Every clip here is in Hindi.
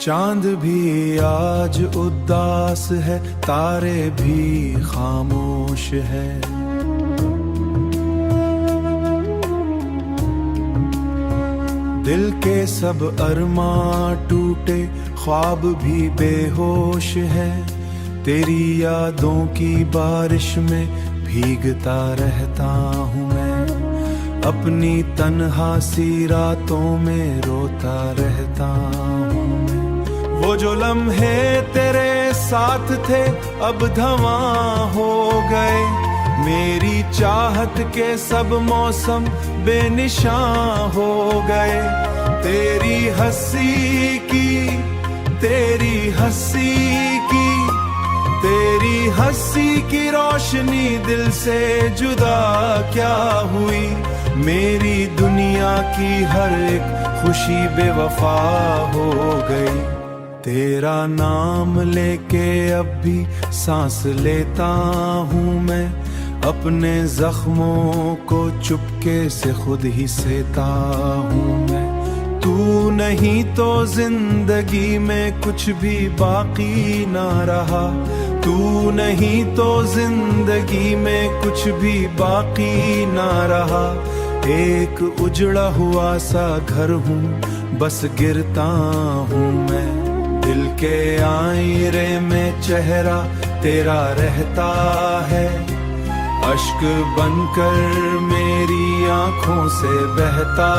चांद भी आज उदास है, तारे भी खामोश है। दिल के सब अरमां टूटे, ख्वाब भी बेहोश है। तेरी यादों की बारिश में भीगता रहता हूँ मैं, अपनी तन्हा सी रातों में रोता रहता हूँ मैं। वो जो लम्हे तेरे साथ थे अब धवां हो गए, मेरी चाहत के सब मौसम बेनिशां हो गए। तेरी हंसी की, तेरी हंसी की, तेरी हंसी की रोशनी दिल से जुदा क्या हुई। मेरी दुनिया की हर एक खुशी बेवफा हो गई। तेरा नाम लेके अब भी सांस लेता हूँ मैं, अपने जख्मों को चुपके से खुद ही सहता हूँ मैं। तू नहीं तो जिंदगी में कुछ भी बाकी ना रहा, तू नहीं तो जिंदगी में कुछ भी बाकी ना रहा। एक उजड़ा हुआ सा घर हूँ, बस गिरता हूँ मैं। दिल के आईने में चेहरा तेरा रहता है, अश्क बनकर मेरी आंखों से बहता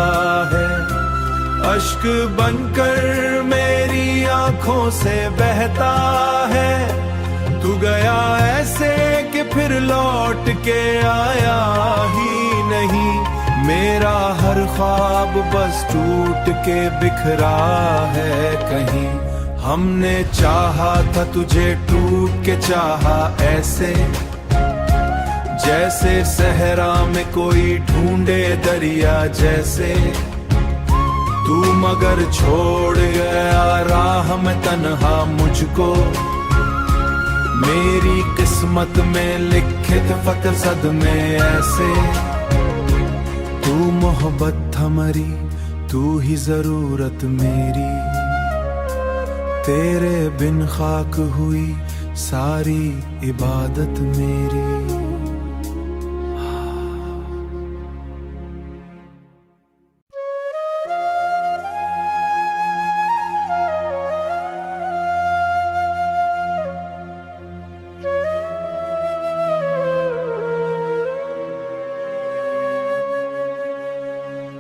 है। अश्क बनकर मेरी आंखों से बहता है। तू गया ऐसे कि फिर लौट के आया ही नहीं। मेरा हर ख्वाब बस टूट के बिखरा है कहीं। हमने चाहा था तुझे, टूट के चाहा ऐसे, जैसे सहरा में कोई ढूंढे दरिया जैसे। तू मगर छोड़ गया राह में तन्हा मुझको, मेरी किस्मत में लिखे थे फकर सदमे ऐसे। तू मोहब्बत था मरी, तू ही जरूरत मेरी, तेरे बिन खाक हुई सारी इबादत मेरी।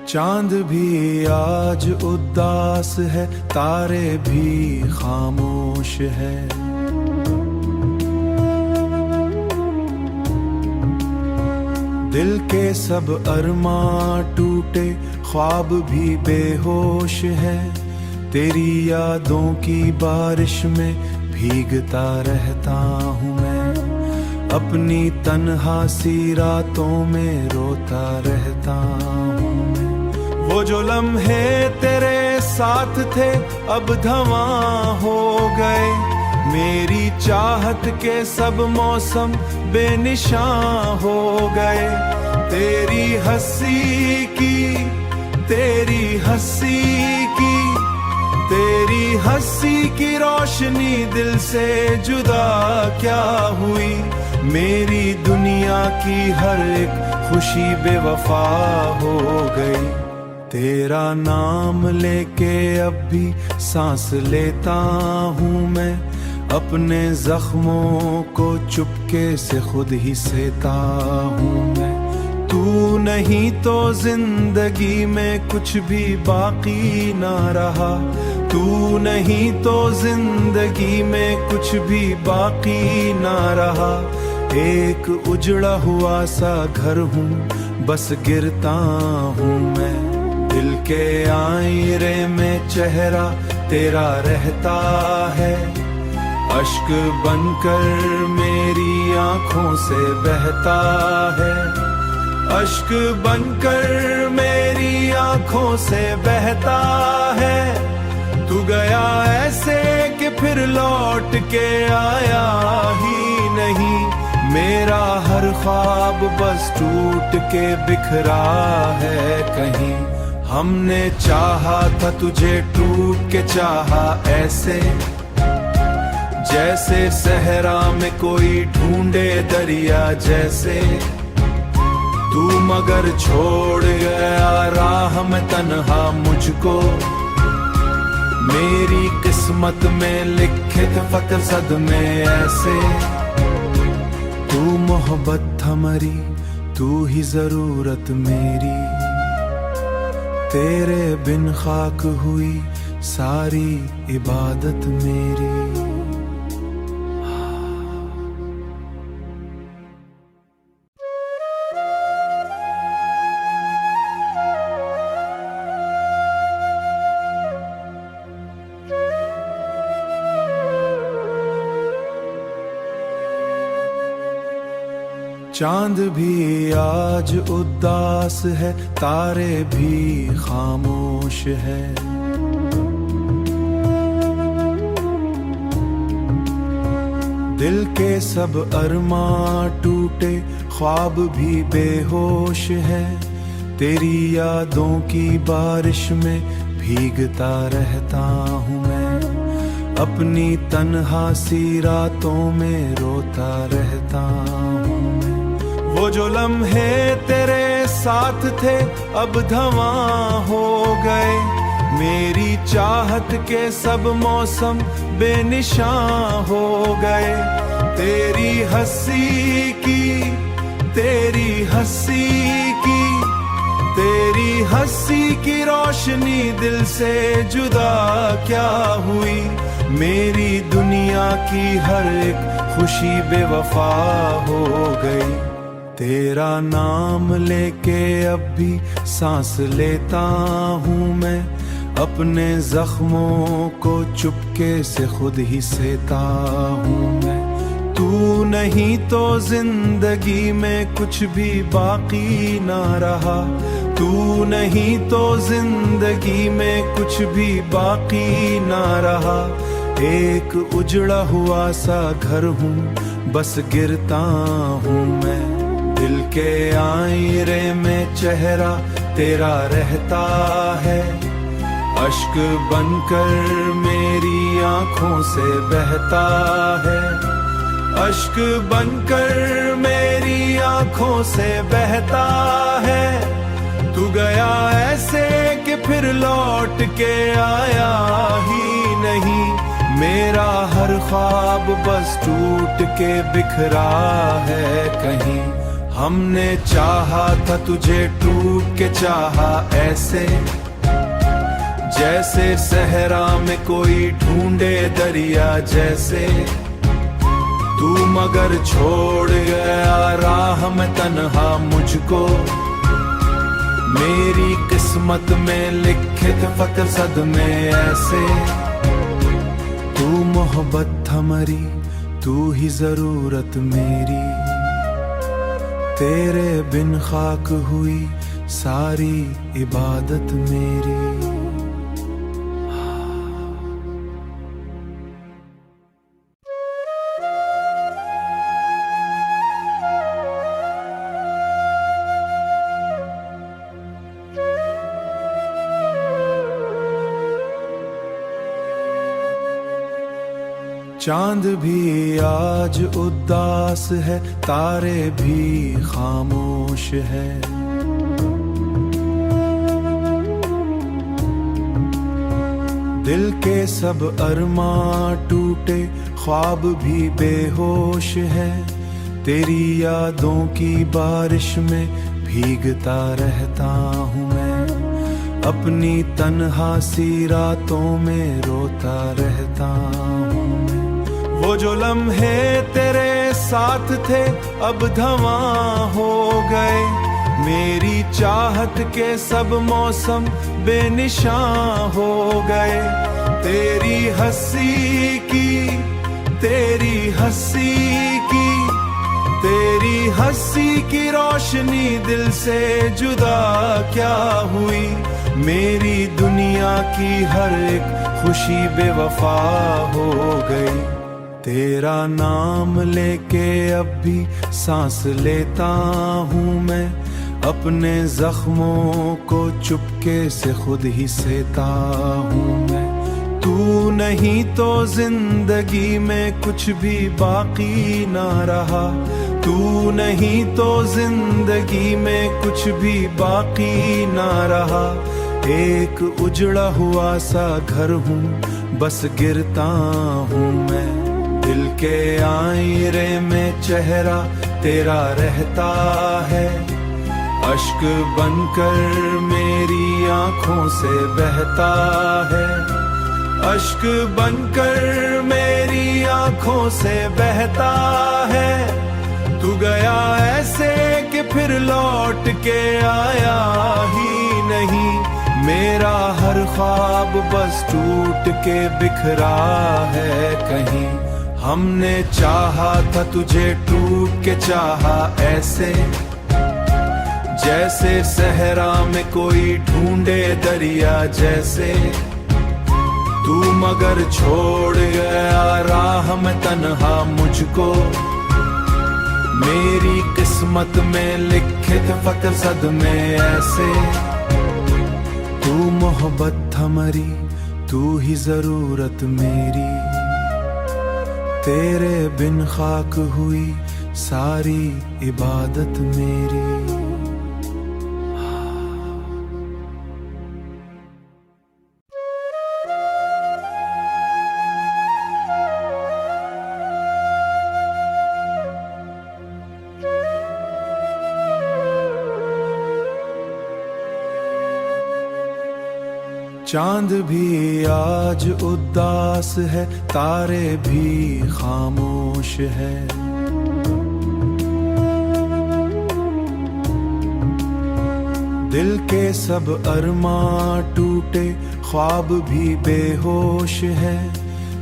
चांद भी आज उदास है, तारे भी खामोश है। दिल के सब अरमां टूटे, ख्वाब भी बेहोश है। तेरी यादों की बारिश में भीगता रहता हूँ मैं, अपनी तन्हा सी रातों में रोता रहता हूँ मैं। वो जो लम्हे तेरे साथ थे अब धवां हो गए, मेरी चाहत के सब मौसम बेनिशां हो गए। तेरी हंसी की, तेरी हंसी की, तेरी हंसी की रोशनी दिल से जुदा क्या हुई। मेरी दुनिया की हर एक खुशी बेवफा हो गई। तेरा नाम लेके अब भी सांस लेता हूँ मैं, अपने जख्मों को चुपके से खुद ही सहता हूँ मैं। तू नहीं तो जिंदगी में कुछ भी बाकी ना रहा, तू नहीं तो जिंदगी में कुछ भी बाकी ना रहा। एक उजड़ा हुआ सा घर हूँ, बस गिरता हूँ मैं। दिल के आईने में चेहरा तेरा रहता है, अश्क बनकर मेरी आंखों से बहता है। अश्क बनकर मेरी आंखों से बहता है। तू गया ऐसे कि फिर लौट के आया ही नहीं। मेरा हर ख्वाब बस टूट के बिखरा है कहीं। हमने चाहा था तुझे टूट के चाहा ऐसे, जैसे सहरा में कोई ढूंढे दरिया जैसे। तू मगर छोड़ गया राह में तन्हा मुझको, मेरी किस्मत में लिखे थे फकर सदमे ऐसे। तू मोहब्बत हमारी, तू ही जरूरत मेरी, तेरे बिन खाक हुई सारी इबादत मेरी। चांद भी आज उदास है, तारे भी खामोश है। दिल के सब अरमां टूटे, ख्वाब भी बेहोश है। तेरी यादों की बारिश में भीगता रहता हूँ मैं, अपनी तन्हा सी रातों में रोता रहता हूँ। वो जो लम्हे तेरे साथ थे अब धवां हो गए, मेरी चाहत के सब मौसम बेनिशां हो गए। तेरी हंसी की, तेरी हंसी की, तेरी हंसी की रोशनी दिल से जुदा क्या हुई। मेरी दुनिया की हर एक खुशी बेवफा हो गई। तेरा नाम लेके अब भी सांस लेता हूँ मैं, अपने जख्मों को चुपके से खुद ही सहता हूँ मैं। तू नहीं तो जिंदगी में कुछ भी बाकी ना रहा, तू नहीं तो जिंदगी में कुछ भी बाकी ना रहा। एक उजड़ा हुआ सा घर हूँ, बस गिरता हूँ मैं। दिल के आईने में चेहरा तेरा रहता है, अश्क बनकर मेरी आंखों से बहता है। अश्क बनकर मेरी आंखों से बहता है। तू गया ऐसे कि फिर लौट के आया ही नहीं। मेरा हर ख्वाब बस टूट के बिखरा है कहीं। हमने चाहा था तुझे टूट के चाहा ऐसे, जैसे सहरा में कोई ढूंढे दरिया जैसे। तू मगर छोड़ गया राह में तन्हा मुझको, मेरी किस्मत में लिखे थे फकर सदमे ऐसे। तू मोहब्बत हमारी, तू ही जरूरत मेरी, तेरे बिन खाक हुई सारी इबादत मेरी। चांद भी आज उदास है, तारे भी खामोश है। दिल के सब अरमां टूटे, ख्वाब भी बेहोश है। तेरी यादों की बारिश में भीगता रहता हूँ मैं, अपनी तन्हा सी रातों में रोता रहता हूँ। वो जो लम्हे तेरे साथ थे अब धवां हो गए, मेरी चाहत के सब मौसम बेनिशां हो गए। तेरी हंसी की, तेरी हंसी की, तेरी हंसी की रोशनी दिल से जुदा क्या हुई। मेरी दुनिया की हर एक खुशी बेवफा हो गई। तेरा नाम लेके अब भी सांस लेता हूँ मैं, अपने जख्मों को चुपके से खुद ही सहता हूँ मैं। तू नहीं तो जिंदगी में कुछ भी बाकी ना रहा, तू नहीं तो जिंदगी में कुछ भी बाकी ना रहा। एक उजड़ा हुआ सा घर हूँ, बस गिरता हूँ मैं। दिल के आईने में चेहरा तेरा रहता है, अश्क बनकर मेरी आंखों से बहता है, अश्क बनकर मेरी आंखों से बहता है। तू गया ऐसे कि फिर लौट के आया ही नहीं, मेरा हर ख्वाब बस टूट के बिखरा है कहीं। हमने चाहा था तुझे टूट के चाहा ऐसे, जैसे सहरा में कोई ढूंढे दरिया जैसे। तू मगर छोड़ गया राह में तन्हा मुझको, मेरी किस्मत में लिखे थे फकर सदमे ऐसे। तू मोहब्बत हमारी, तू ही जरूरत मेरी, तेरे बिन खाक हुई सारी इबादत मेरी। चांद भी आज उदास है, तारे भी खामोश है। दिल के सब अरमां टूटे, ख्वाब भी बेहोश है।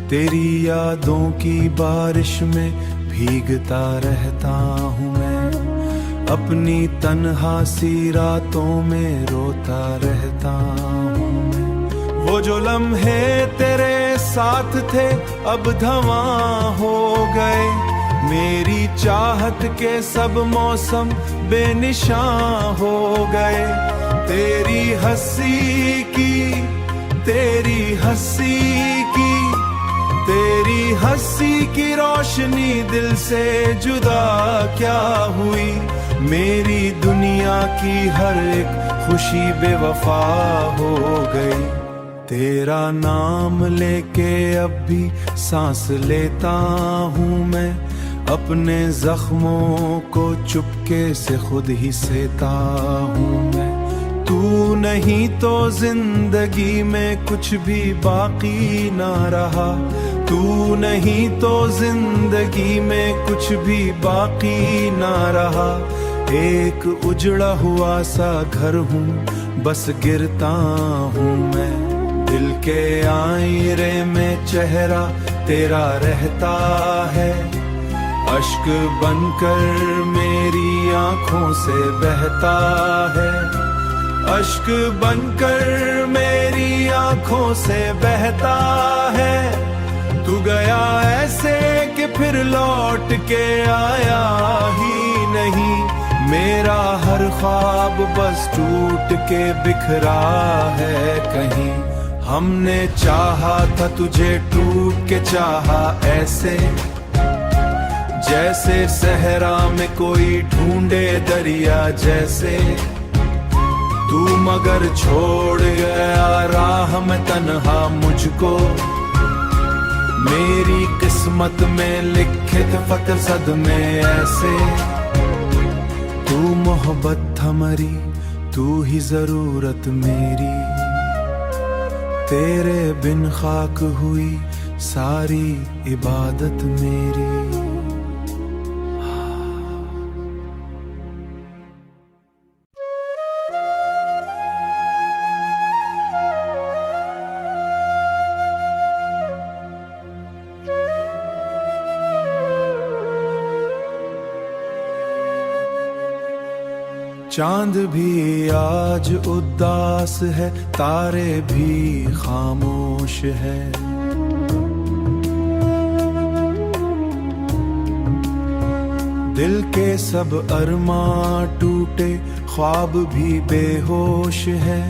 तेरी यादों की बारिश में भीगता रहता हूँ मैं, अपनी तन्हा सी रातों में रोता रहता हूँ मैं। वो जो लम्हे तेरे साथ थे अब धवां हो गए, मेरी चाहत के सब मौसम बेनिशां हो गए। तेरी हंसी की, तेरी हंसी की, तेरी हंसी की रोशनी दिल से जुदा क्या हुई। मेरी दुनिया की हर एक खुशी बेवफा हो गई। तेरा नाम लेके अब भी सांस लेता हूँ मैं, अपने जख्मों को चुपके से खुद ही सहता हूँ मैं। तू नहीं तो जिंदगी में कुछ भी बाकी ना रहा, तू नहीं तो जिंदगी में कुछ भी बाकी ना रहा। एक उजड़ा हुआ सा घर हूँ, बस गिरता हूँ मैं। दिल के आईने में चेहरा तेरा रहता है, अश्क बनकर मेरी आंखों से बहता है, अश्क बनकर मेरी आंखों से बहता है। तू गया ऐसे कि फिर लौट के आया ही नहीं, मेरा हर ख्वाब बस टूट के बिखरा है कहीं। हमने चाहा था तुझे टूट के चाहा ऐसे, जैसे सहरा में कोई ढूंढे दरिया जैसे। तू मगर छोड़ गया राह में तन्हा मुझको, मेरी किस्मत में लिखे थे फकर सदमे ऐसे। तू मोहब्बत हमारी, तू ही जरूरत मेरी, तेरे बिन खाक हुई सारी इबादत मेरी। चांद भी आज उदास है, तारे भी खामोश है। दिल के सब अरमां टूटे, ख्वाब भी बेहोश है,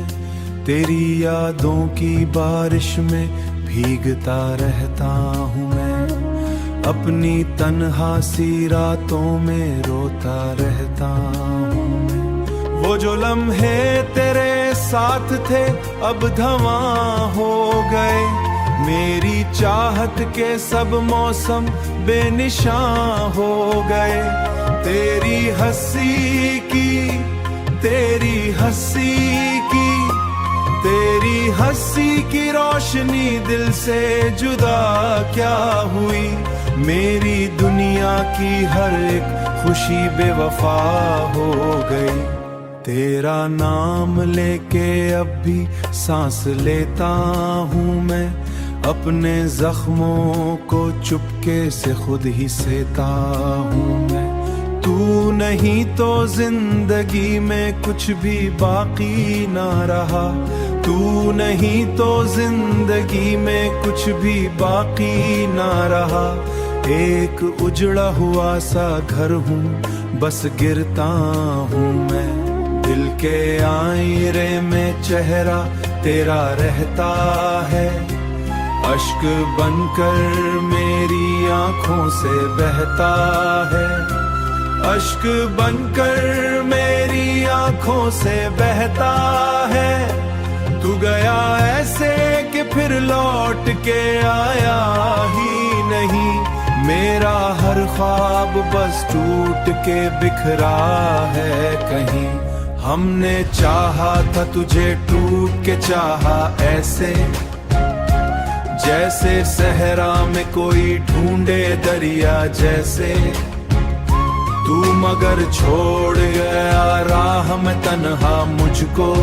तेरी यादों की बारिश में भीगता रहता हूँ मैं, अपनी तन्हा सी रातों में रोता रहता हूँ मैं। वो जो लम्हे तेरे साथ थे अब धवां हो गए, मेरी चाहत के सब मौसम बेनिशां हो गए। तेरी हंसी की, तेरी हंसी की, तेरी हंसी की रोशनी दिल से जुदा क्या हुई, मेरी दुनिया की हर एक खुशी बेवफा हो गई। तेरा नाम लेके अब भी सांस लेता हूँ मैं, अपने जख्मों को चुपके से खुद ही सहता हूँ मैं। तू नहीं तो जिंदगी में कुछ भी बाकी ना रहा, तू नहीं तो जिंदगी में कुछ भी बाकी ना रहा। एक उजड़ा हुआ सा घर हूँ, बस गिरता हूँ मैं, दिल के आईने में चेहरा तेरा रहता है, अश्क बनकर मेरी आंखों से बहता है, अश्क बनकर मेरी आंखों से बहता है। तू गया ऐसे कि फिर लौट के आया ही नहीं, मेरा हर ख्वाब बस टूट के बिखरा है कहीं। हमने चाहा था तुझे टूट के चाहा ऐसे, जैसे सहरा में कोई ढूंढे दरिया जैसे, तू मगर छोड़ गया राह में तन्हा मुझको।